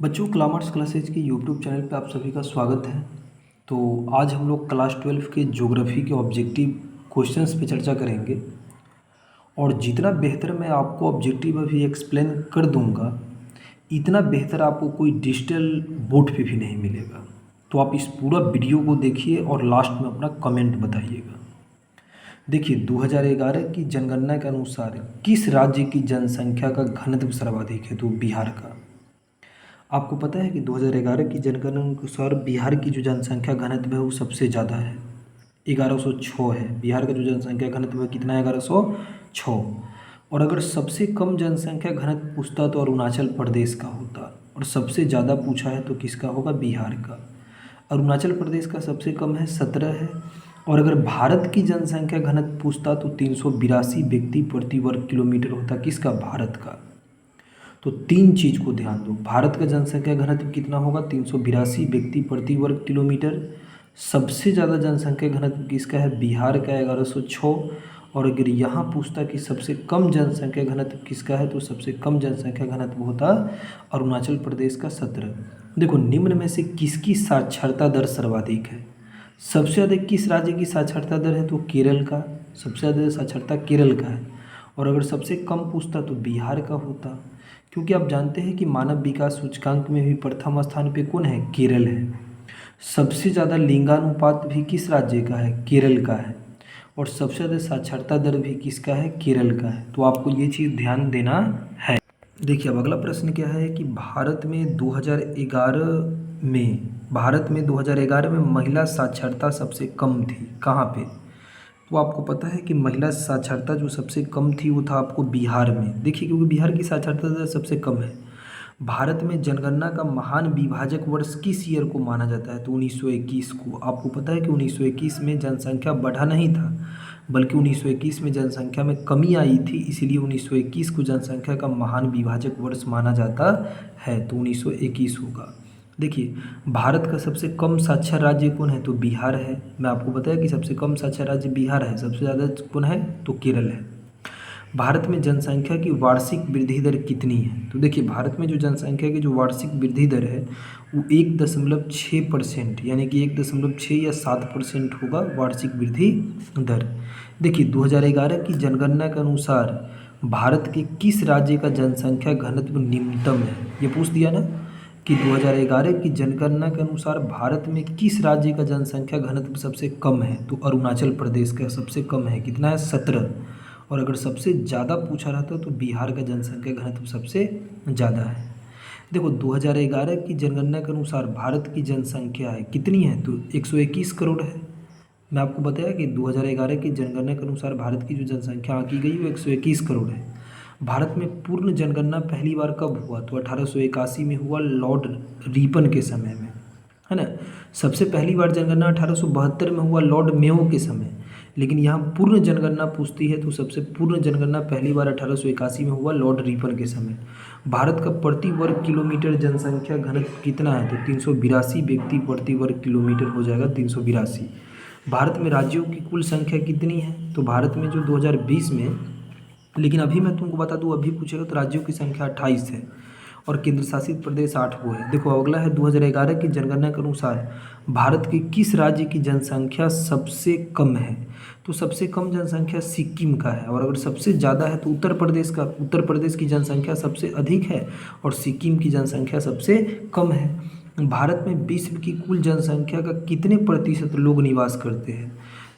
बच्चों, क्लामर्स क्लासेज के YouTube channel पे आप सभी का स्वागत है। तो आज हम लोग क्लास 12 के ज्योग्राफी के ऑब्जेक्टिव क्वेश्चंस पे चर्चा करेंगे। और जितना बेहतर मैं आपको ऑब्जेक्टिव अभी एक्सप्लेन कर दूंगा, इतना बेहतर आपको कोई डिजिटल बोर्ड पे भी नहीं मिलेगा। तो आप इस पूरा वीडियो को देखिए और लास्ट में अपना कमेंट बताइएगा। देखिए, 2011 की जनगणना के अनुसार किस राज्य की जनसंख्या का घनत्व सर्वाधिक है? तो बिहार का। आपको पता है कि 2011 की जनगणना के अनुसार बिहार की जो जनसंख्या घनत्व है वो सबसे ज़्यादा है, 1106 है। बिहार का जो जनसंख्या घनत्व है कितना है? 1106। और अगर सबसे कम जनसंख्या घनत्व पूछता तो अरुणाचल प्रदेश का होता, और सबसे ज़्यादा पूछा है तो किसका होगा? बिहार का। अरुणाचल प्रदेश का सबसे कम है, 17 है। और अगर भारत की जनसंख्या घनत्व पूछता तो 382 व्यक्ति प्रति वर्ग किलोमीटर होता, किसका? भारत का। तो तीन चीज़ को ध्यान दो। भारत का जनसंख्या घनत्व कितना होगा? 382 व्यक्ति प्रति वर्ग किलोमीटर। सबसे ज़्यादा जनसंख्या घनत्व किसका है? बिहार का, 1106। और अगर यहाँ पूछता कि सबसे कम जनसंख्या घनत्व किसका है, तो सबसे कम जनसंख्या घनत्व होता अरुणाचल प्रदेश का, 17। देखो, निम्न में से किसकी साक्षरता दर सर्वाधिक है? सबसे अधिक किस राज्य की साक्षरता दर है? तो केरल का। सबसे ज़्यादा साक्षरता केरल का है। और अगर सबसे कम पूछता तो बिहार का होता, क्योंकि आप जानते हैं कि मानव विकास सूचकांक में भी प्रथम स्थान पे कौन है? केरल है। सबसे ज़्यादा लिंगानुपात भी किस राज्य का है? केरल का है। और सबसे ज़्यादा साक्षरता दर भी किसका है? केरल का है। तो आपको ये चीज़ ध्यान देना है। देखिए, अब अगला प्रश्न क्या है कि भारत में 2011 में महिला साक्षरता सबसे कम थी, कहाँ पे? तो आपको पता है कि महिला साक्षरता जो सबसे कम थी वो था आपको बिहार में। देखिए, क्योंकि बिहार की साक्षरता दर सबसे कम है। भारत में जनगणना का महान विभाजक वर्ष किस ईयर को माना जाता है? तो 1921 को। आपको पता है कि 1921 में जनसंख्या बढ़ा नहीं था, बल्कि 1921 में जनसंख्या में कमी आई थी, इसीलिए 1921 को जनसंख्या का महान विभाजक वर्ष माना जाता है। तो 1921 होगा। देखिए, भारत का सबसे कम साक्षर राज्य कौन है? तो बिहार है। मैं आपको बताया कि सबसे कम साक्षर राज्य बिहार है, सबसे ज़्यादा कौन है? तो केरल है। भारत में जनसंख्या की वार्षिक वृद्धि दर कितनी है? तो देखिए, भारत में जो जनसंख्या की जो वार्षिक वृद्धि दर है वो 1.6%, यानी कि 1.6 या 7% होगा वार्षिक वृद्धि दर। देखिए, 2011 की जनगणना के अनुसार भारत के किस राज्य का जनसंख्या घनत्व निम्नतम है? ये पूछ दिया ना कि 2011 की जनगणना के अनुसार भारत में किस राज्य का जनसंख्या घनत्व सबसे कम है? तो अरुणाचल प्रदेश का सबसे कम है, कितना है? 17। और अगर सबसे ज़्यादा पूछा रहता तो बिहार का जनसंख्या घनत्व सबसे ज़्यादा है। देखो, 2011 की जनगणना के अनुसार भारत की जनसंख्या है कितनी है? तो 121 करोड़ है। मैं आपको बताया कि 2011 की जनगणना के अनुसार भारत की जो जनसंख्या आंकी गई वो 121 करोड़ है। भारत में पूर्ण जनगणना पहली बार कब हुआ? तो 1881 में हुआ, लॉर्ड रिपन के समय में, है ना। सबसे पहली बार जनगणना 1872 में हुआ, लॉर्ड मेयो के समय। लेकिन यहाँ पूर्ण जनगणना पूछती है तो सबसे पूर्ण जनगणना पहली बार 1881 में हुआ, लॉर्ड रिपन के समय। भारत का प्रति वर्ग किलोमीटर जनसंख्या घनत्व कितना है? तो 382 व्यक्ति प्रति वर्ग किलोमीटर हो जाएगा, 382। भारत में राज्यों की कुल संख्या कितनी है? तो भारत में जो 2020 में, लेकिन अभी मैं तुमको बता दूं, अभी पूछेगा तो राज्यों की संख्या 28 है और केंद्र शासित प्रदेश 8 को है। देखो, अगला है 2011 की जनगणना के अनुसार भारत के किस राज्य की जनसंख्या सबसे कम है? तो सबसे कम जनसंख्या सिक्किम का है। और अगर सबसे ज़्यादा है तो उत्तर प्रदेश का। उत्तर प्रदेश की जनसंख्या सबसे अधिक है और सिक्किम की जनसंख्या सबसे कम है। भारत में विश्व की कुल जनसंख्या का कितने प्रतिशत लोग निवास करते हैं?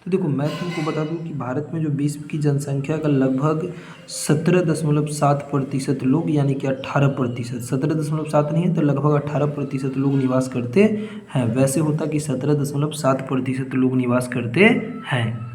तो देखो, मैं तुमको बता दूं कि भारत में जो विश्व की जनसंख्या का लगभग 17.7% लोग, यानी कि 18%, 17.7 नहीं है तो लगभग 18% लोग निवास करते हैं। वैसे होता कि 17.7% लोग निवास करते हैं।